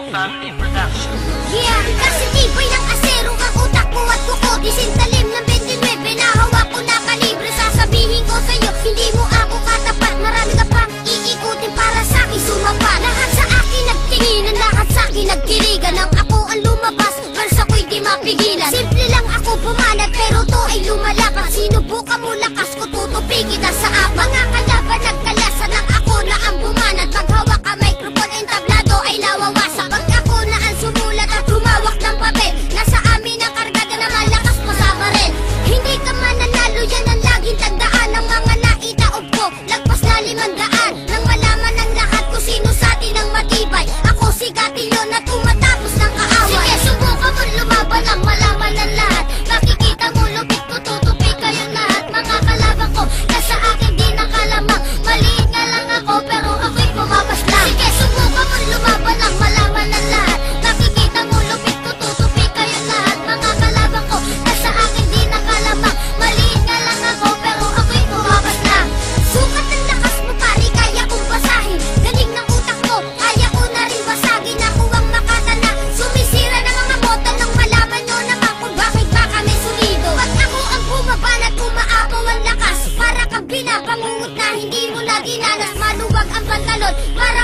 Family Production. Yeah, kasi tibay ng asero ang utak ko at kuko. Disintalim ng 29 na hawak ko na kalibre. Sasabihin ko sa'yo, hindi mo ako katapat. Marami ka pang iikutin para sa'kin sumapa. Lahat sa akin nagtinginan, lahat sa'kin nagkirigan. Nang ako ang lumabas, verse ako'y di mapigilan. Simple lang ako pumanat, pero to ay lumalakas. Sinubukan mo lakas ko, tutupi kita sa apat. Mga kalaban nagkalasan ng ako na ang bumanat. Pag hawak ka microphone and tablado ay nawawasak. Pag ako na ang sumulat at humawak ng papel, nasa amin ang kargada na malakas mo sa baril. Hindi ka mananalo, yan ang laging tandaan ng mga naitaob ko. Lagpas na 500 nang malaman ng lahat kung sino sa atin ang matibay. Ako si Gatilo na tumatapos ng kaaway. Sige, subukan mo lumaban ang malaman ng lahat. Makikita mo lupit ko, tutupi kayong lahat. Mga kalaban ko, nasa akin di nakalamang. Maliit nga lang ako, pero ako'y pumapaslang. Sige, subukan mo lumaban ang malaman ng lahat. Makikita mo lupit ko, tutupi kayong lahat. Mga kalaban ko, nasa akin di nakalamang. Maliit nga lang ako, pero ako'y pumapaslang. Sukat ng lakas mo pari, kaya kong basahin. Galing ng utak mo, kaya ko na rin basagin. Ako ang makatana, sumisira ng mga motor nang malaman nyo naman kung bakit ba kami sulido. Pag ako ang bumaban at umaapaw ang lakas, para kang binabangungot na hindi mo na dinanas. Maluwag ang pantalon, para